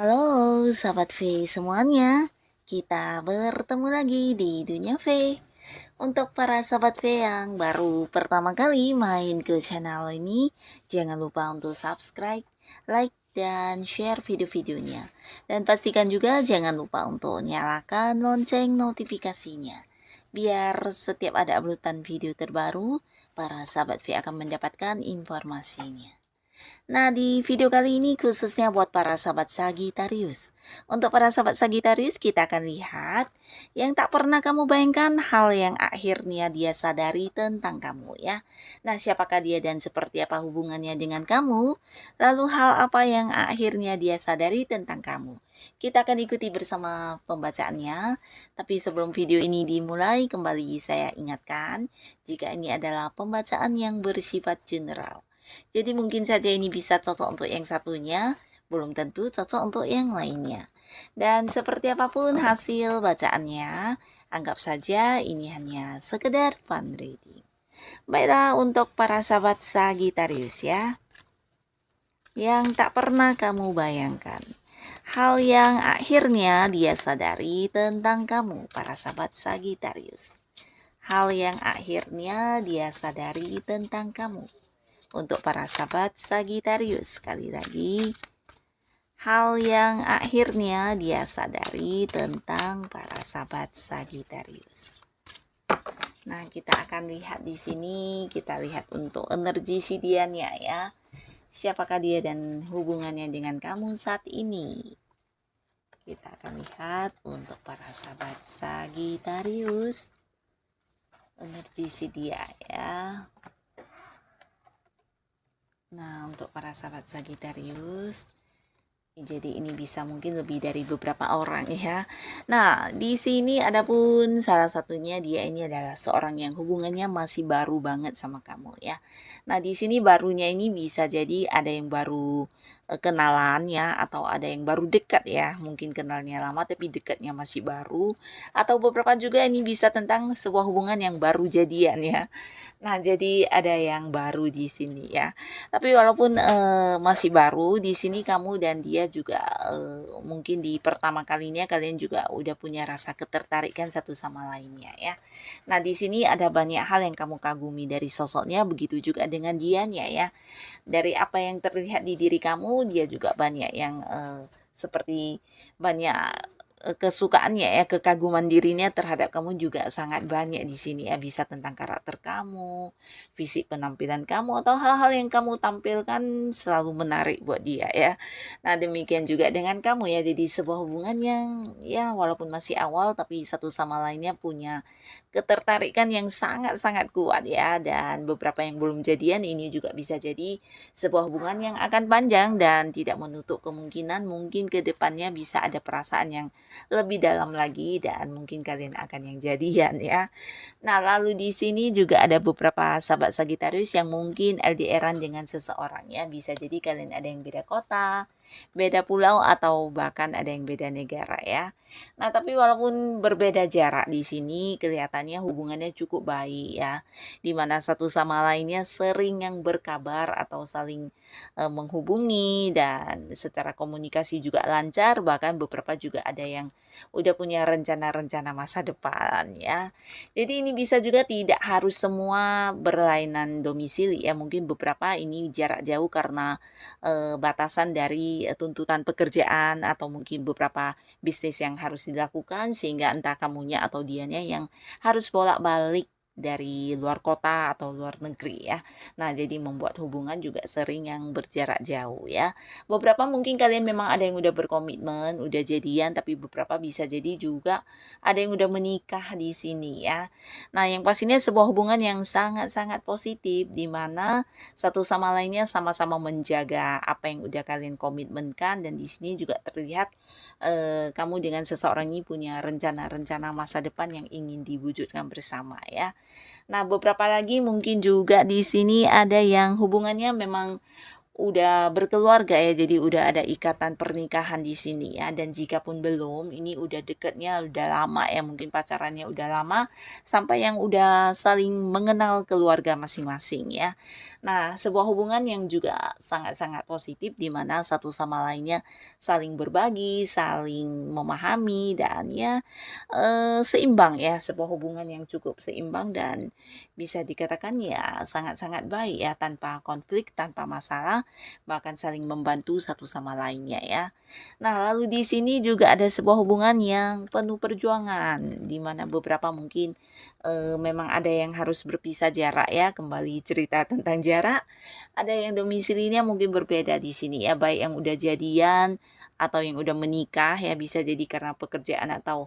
Halo sahabat V semuanya, kita bertemu lagi di Dunia V. Untuk para sahabat V yang baru pertama kali main ke channel ini, jangan lupa untuk subscribe, like, dan share video-videonya. Dan pastikan juga jangan lupa untuk nyalakan lonceng notifikasinya. Biar setiap ada uploadan video terbaru, para sahabat V akan mendapatkan informasinya. Nah, di video kali ini khususnya buat para sahabat Sagittarius. Untuk para sahabat Sagittarius, kita akan lihat yang tak pernah kamu bayangkan, hal yang akhirnya dia sadari tentang kamu ya. Nah, siapakah dia dan seperti apa hubungannya dengan kamu? Lalu hal apa yang akhirnya dia sadari tentang kamu? Kita akan ikuti bersama pembacaannya. Tapi sebelum video ini dimulai, kembali saya ingatkan, jika ini adalah pembacaan yang bersifat general. Jadi mungkin saja ini bisa cocok untuk yang satunya, belum tentu cocok untuk yang lainnya. Dan seperti apapun hasil bacaannya, anggap saja ini hanya sekedar fun reading. Baiklah, untuk para sahabat Sagittarius ya, yang tak pernah kamu bayangkan. Hal yang akhirnya dia sadari tentang kamu, para sahabat Sagittarius. Hal yang akhirnya dia sadari tentang kamu. Untuk para sahabat Sagittarius, sekali lagi, hal yang akhirnya dia sadari tentang para sahabat Sagittarius. Nah, kita akan lihat di sini, kita lihat untuk energi si dianya ya. Siapakah dia dan hubungannya dengan kamu saat ini? Kita akan lihat untuk para sahabat Sagittarius, energi si dia ya. Nah, untuk para sahabat Sagittarius, jadi ini bisa mungkin lebih dari beberapa orang ya. Nah, di sini ada pun salah satunya dia ini adalah seorang yang hubungannya masih baru banget sama kamu ya. Nah, di sini barunya ini bisa jadi ada yang baru kenalan ya, atau ada yang baru dekat ya. Mungkin kenalnya lama tapi dekatnya masih baru, atau beberapa juga ini bisa tentang sebuah hubungan yang baru jadian ya. Nah, jadi ada yang baru di sini ya. Tapi walaupun masih baru di sini, kamu dan dia juga mungkin di pertama kalinya kalian juga udah punya rasa ketertarikan satu sama lainnya ya. Nah, di sini ada banyak hal yang kamu kagumi dari sosoknya, begitu juga dengan dianya ya. Dari apa yang terlihat di diri kamu, dia juga banyak yang seperti banyak kesukaannya ya, kekaguman dirinya terhadap kamu juga sangat banyak di sini ya. Bisa tentang karakter kamu, fisik penampilan kamu, atau hal-hal yang kamu tampilkan selalu menarik buat dia ya. Nah, demikian juga dengan kamu ya. Jadi sebuah hubungan yang ya walaupun masih awal tapi satu sama lainnya punya ketertarikan yang sangat-sangat kuat ya. Dan beberapa yang belum jadian ini juga bisa jadi sebuah hubungan yang akan panjang, dan tidak menutup kemungkinan mungkin ke depannya bisa ada perasaan yang lebih dalam lagi, dan mungkin kalian akan yang jadian ya. Nah, lalu di sini juga ada beberapa sahabat Sagittarius yang mungkin LDR-an dengan seseorang ya. Bisa jadi kalian ada yang beda kota, beda pulau, atau bahkan ada yang beda negara ya. Nah, tapi walaupun berbeda jarak di sini, kelihatannya hubungannya cukup baik ya. Dimana satu sama lainnya sering yang berkabar atau saling menghubungi, dan secara komunikasi juga lancar. Bahkan beberapa juga ada yang udah punya rencana-rencana masa depan ya. Jadi ini bisa juga tidak harus semua berlainan domisili ya. Mungkin beberapa ini jarak jauh karena batasan dari tuntutan pekerjaan, atau mungkin beberapa bisnis yang harus dilakukan, sehingga entah kamunya atau dianya yang harus bolak-balik dari luar kota atau luar negeri ya. Nah, jadi membuat hubungan juga sering yang berjarak jauh ya. Beberapa mungkin kalian memang ada yang udah berkomitmen, udah jadian, tapi beberapa bisa jadi juga ada yang udah menikah di sini ya. Nah, yang pastinya sebuah hubungan yang sangat-sangat positif, di mana satu sama lainnya sama-sama menjaga apa yang udah kalian komitmenkan, dan di sini juga terlihat kamu dengan seseorang ini punya rencana-rencana masa depan yang ingin diwujudkan bersama ya. Nah, beberapa lagi mungkin juga di sini ada yang hubungannya memang udah berkeluarga ya, jadi udah ada ikatan pernikahan di sini ya. Dan jika pun belum, ini udah deketnya udah lama ya, mungkin pacarannya udah lama sampai yang udah saling mengenal keluarga masing-masing ya. Nah, sebuah hubungan yang juga sangat-sangat positif di mana satu sama lainnya saling berbagi, saling memahami dan ya seimbang ya, sebuah hubungan yang cukup seimbang dan bisa dikatakan ya sangat-sangat baik ya, tanpa konflik, tanpa masalah, bahkan saling membantu satu sama lainnya ya. Nah, lalu di sini juga ada sebuah hubungan yang penuh perjuangan, di mana beberapa mungkin memang ada yang harus berpisah jarak ya, kembali cerita tentang jarak. Ada yang domisilinya mungkin berbeda di sini ya, baik yang udah jadian atau yang udah menikah ya, bisa jadi karena pekerjaan atau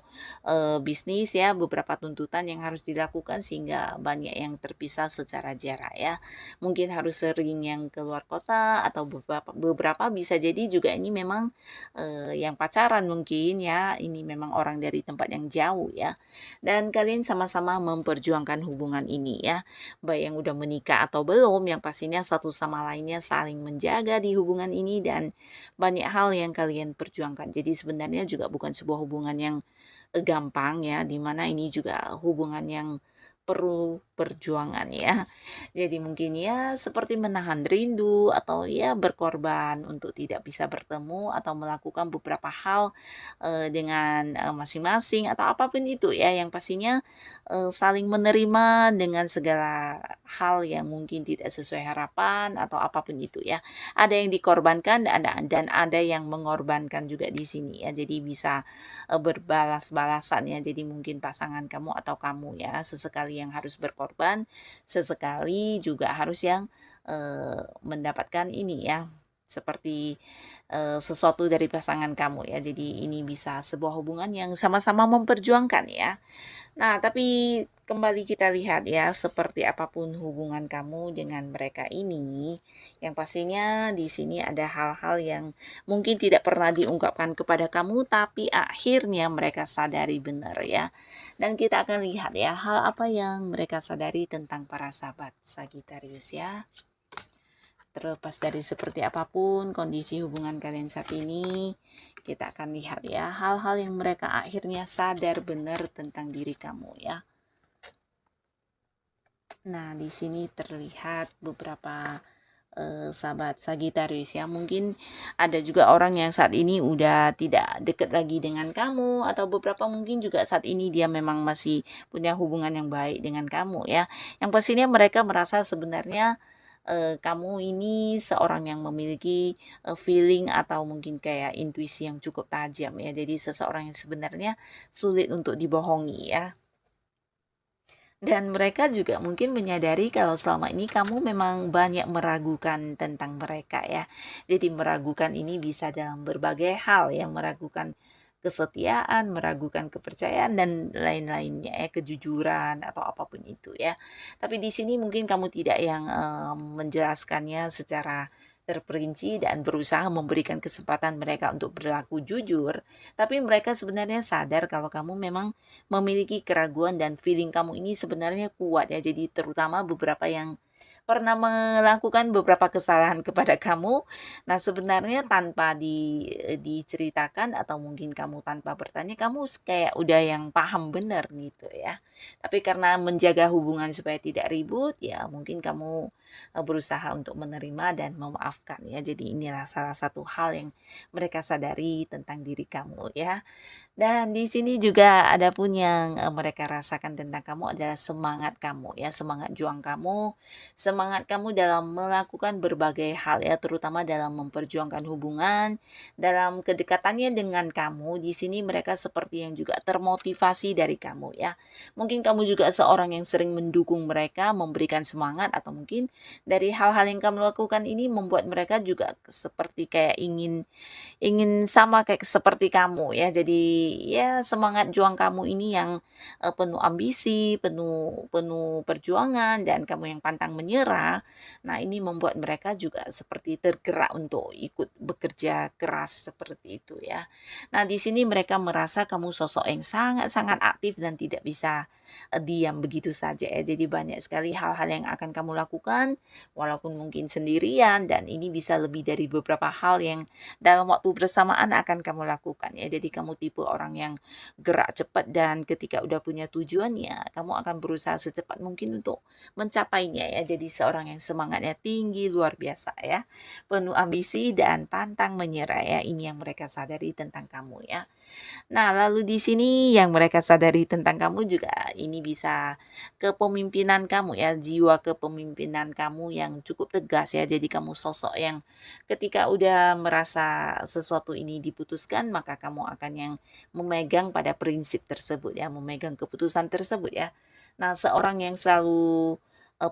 bisnis ya, beberapa tuntutan yang harus dilakukan sehingga banyak yang terpisah secara jarak ya. Mungkin harus sering yang keluar kota atau beberapa bisa jadi juga ini memang yang pacaran mungkin ya, ini memang orang dari tempat yang jauh ya. Dan kalian sama-sama memperjuangkan hubungan ini ya, baik yang udah menikah atau belum, yang pastinya satu sama lainnya saling menjaga di hubungan ini dan banyak hal yang kalian perjuangkan. Jadi sebenarnya juga bukan sebuah hubungan yang gampang ya, di mana ini juga hubungan yang perlu perjuangan ya. Jadi mungkin ya seperti menahan rindu atau ya berkorban untuk tidak bisa bertemu atau melakukan beberapa hal dengan masing-masing atau apapun itu ya, yang pastinya saling menerima dengan segala hal yang mungkin tidak sesuai harapan atau apapun itu ya. Ada yang dikorbankan dan ada yang mengorbankan juga di sini ya. Jadi bisa berbalas-balasan ya. Jadi mungkin pasangan kamu atau kamu ya, sesekali yang harus berkorban, sesekali juga harus yang mendapatkan ini ya, seperti sesuatu dari pasangan kamu ya. Jadi ini bisa sebuah hubungan yang sama-sama memperjuangkan ya. Nah, tapi kembali kita lihat ya, seperti apapun hubungan kamu dengan mereka ini, yang pastinya di sini ada hal-hal yang mungkin tidak pernah diungkapkan kepada kamu, tapi akhirnya mereka sadari benar ya. Dan kita akan lihat ya, hal apa yang mereka sadari tentang para sahabat Sagittarius ya. Terlepas dari seperti apapun kondisi hubungan kalian saat ini, kita akan lihat ya hal-hal yang mereka akhirnya sadar benar tentang diri kamu ya. Nah, di sini terlihat beberapa sahabat Sagittarius ya. Mungkin ada juga orang yang saat ini udah tidak dekat lagi dengan kamu, atau beberapa mungkin juga saat ini dia memang masih punya hubungan yang baik dengan kamu ya. Yang pastinya mereka merasa sebenarnya kamu ini seorang yang memiliki feeling atau mungkin kayak intuisi yang cukup tajam ya. Jadi seseorang yang sebenarnya sulit untuk dibohongi ya. Dan mereka juga mungkin menyadari kalau selama ini kamu memang banyak meragukan tentang mereka ya. Jadi meragukan ini bisa dalam berbagai hal, yang meragukan kesetiaan, meragukan kepercayaan dan lain-lainnya ya, kejujuran atau apapun itu ya. Tapi di sini mungkin kamu tidak yang menjelaskannya secara terperinci dan berusaha memberikan kesempatan mereka untuk berlaku jujur, tapi mereka sebenarnya sadar kalau kamu memang memiliki keraguan dan feeling kamu ini sebenarnya kuat ya. Jadi terutama beberapa yang pernah melakukan beberapa kesalahan kepada kamu. Nah, sebenarnya tanpa diceritakan atau mungkin kamu tanpa bertanya, kamu kayak udah yang paham benar gitu ya. Tapi karena menjaga hubungan supaya tidak ribut, ya mungkin kamu berusaha untuk menerima dan memaafkan ya. Jadi inilah salah satu hal yang mereka sadari tentang diri kamu ya. Dan di sini juga ada pun yang mereka rasakan tentang kamu adalah semangat kamu ya, semangat juang kamu, semangat kamu dalam melakukan berbagai hal ya, terutama dalam memperjuangkan hubungan, dalam kedekatannya dengan kamu. Di sini mereka seperti yang juga termotivasi dari kamu ya. Mungkin kamu juga seorang yang sering mendukung mereka, memberikan semangat, atau mungkin dari hal-hal yang kamu lakukan ini membuat mereka juga seperti kayak ingin sama kayak seperti kamu ya. Jadi ya semangat juang kamu ini yang penuh ambisi, penuh penuh perjuangan, dan kamu yang pantang menyerah selera, nah ini membuat mereka juga seperti tergerak untuk ikut bekerja keras seperti itu ya. Nah, di sini mereka merasa kamu sosok yang sangat-sangat aktif dan tidak bisa diam begitu saja ya. Jadi banyak sekali hal-hal yang akan kamu lakukan walaupun mungkin sendirian, dan ini bisa lebih dari beberapa hal yang dalam waktu bersamaan akan kamu lakukan ya. Jadi kamu tipe orang yang gerak cepat, dan ketika udah punya tujuan ya kamu akan berusaha secepat mungkin untuk mencapainya ya. Jadi seorang yang semangatnya tinggi luar biasa ya, penuh ambisi dan pantang menyerah ya. Ini yang mereka sadari tentang kamu ya. Nah, lalu di sini yang mereka sadari tentang kamu juga ini bisa kepemimpinan kamu ya, jiwa kepemimpinan kamu yang cukup tegas ya. Jadi kamu sosok yang ketika udah merasa sesuatu ini diputuskan, maka kamu akan yang memegang pada prinsip tersebut ya, memegang keputusan tersebut ya. Nah, seorang yang selalu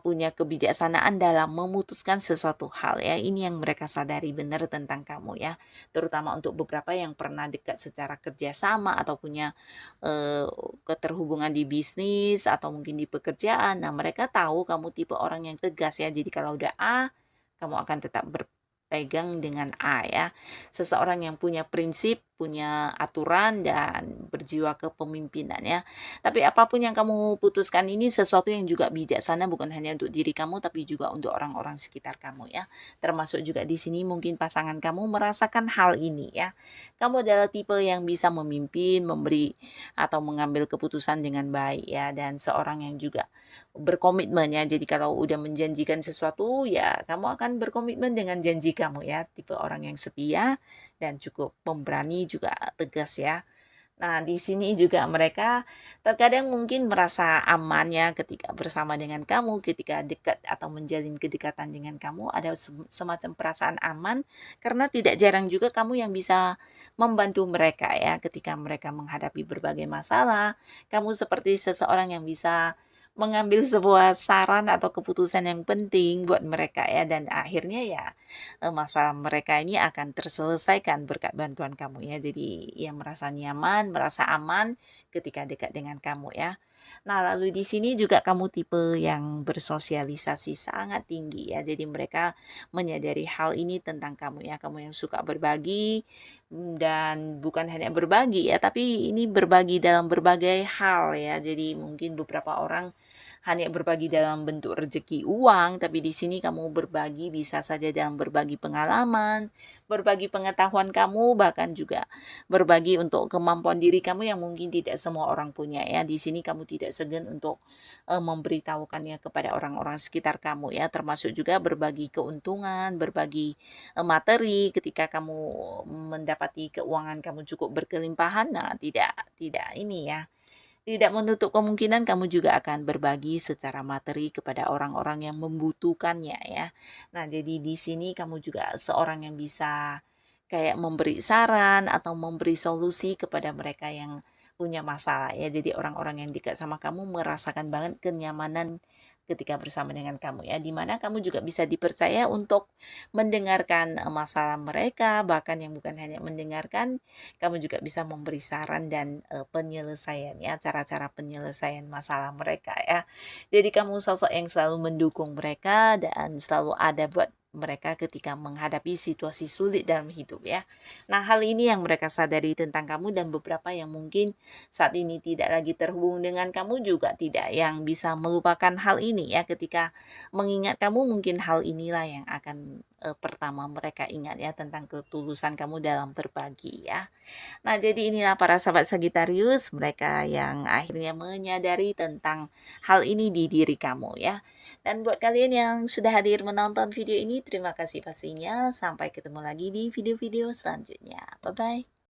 punya kebijaksanaan dalam memutuskan sesuatu hal ya. Ini yang mereka sadari benar tentang kamu ya. Terutama untuk beberapa yang pernah dekat secara kerjasama atau punya eh, keterhubungan di bisnis atau mungkin di pekerjaan. Nah, mereka tahu kamu tipe orang yang tegas ya. Jadi kalau udah A, kamu akan tetap berpegang dengan A ya. Seseorang yang punya prinsip, punya aturan, dan berjiwa kepemimpinan ya. Tapi apapun yang kamu putuskan ini sesuatu yang juga bijaksana, bukan hanya untuk diri kamu tapi juga untuk orang-orang sekitar kamu ya. Termasuk juga di sini mungkin pasangan kamu merasakan hal ini ya. Kamu adalah tipe yang bisa memimpin, memberi atau mengambil keputusan dengan baik ya, dan seorang yang juga berkomitmen ya. Jadi kalau udah menjanjikan sesuatu ya kamu akan berkomitmen dengan janji kamu ya. Tipe orang yang setia dan cukup pemberani juga tegas ya. Nah, di sini juga mereka terkadang mungkin merasa aman ya ketika bersama dengan kamu, ketika dekat atau menjalin kedekatan dengan kamu, ada semacam perasaan aman karena tidak jarang juga kamu yang bisa membantu mereka ya ketika mereka menghadapi berbagai masalah. Kamu seperti seseorang yang bisa mengambil sebuah saran atau keputusan yang penting buat mereka ya, dan akhirnya ya masalah mereka ini akan terselesaikan berkat bantuan kamu ya. Jadi ya merasa nyaman, merasa aman ketika dekat dengan kamu ya. Nah, lalu di sini juga kamu tipe yang bersosialisasi sangat tinggi ya. Jadi mereka menyadari hal ini tentang kamu ya. Kamu yang suka berbagi, dan bukan hanya berbagi ya, tapi ini berbagi dalam berbagai hal ya. Jadi mungkin beberapa orang hanya berbagi dalam bentuk rezeki uang, tapi di sini kamu berbagi bisa saja dalam berbagi pengalaman, berbagi pengetahuan kamu, bahkan juga berbagi untuk kemampuan diri kamu yang mungkin tidak semua orang punya ya. Di sini kamu tidak segan untuk memberitahukannya kepada orang-orang sekitar kamu ya, termasuk juga berbagi keuntungan, berbagi materi ketika kamu mendapati keuangan kamu cukup berkelimpahan. Nah, tidak ini ya, tidak menutup kemungkinan kamu juga akan berbagi secara materi kepada orang-orang yang membutuhkannya ya. Nah, jadi di sini kamu juga seorang yang bisa kayak memberi saran atau memberi solusi kepada mereka yang punya masalah ya. Jadi orang-orang yang dekat sama kamu merasakan banget kenyamanan ketika bersama dengan kamu ya. Dimana kamu juga bisa dipercaya untuk mendengarkan masalah mereka, bahkan yang bukan hanya mendengarkan, kamu juga bisa memberi saran dan penyelesaian ya, cara-cara penyelesaian masalah mereka ya. Jadi kamu sosok yang selalu mendukung mereka dan selalu ada buat mereka ketika menghadapi situasi sulit dalam hidup ya. Nah, hal ini yang mereka sadari tentang kamu, dan beberapa yang mungkin saat ini tidak lagi terhubung dengan kamu juga tidak yang bisa melupakan hal ini ya. Ketika mengingat kamu, mungkin hal inilah yang akan pertama mereka ingat ya, tentang ketulusan kamu dalam berbagi ya. Nah, jadi inilah para sahabat Sagittarius, mereka yang akhirnya menyadari tentang hal ini di diri kamu ya. Dan buat kalian yang sudah hadir menonton video ini, terima kasih pastinya. Sampai ketemu lagi di video-video selanjutnya. Bye-bye.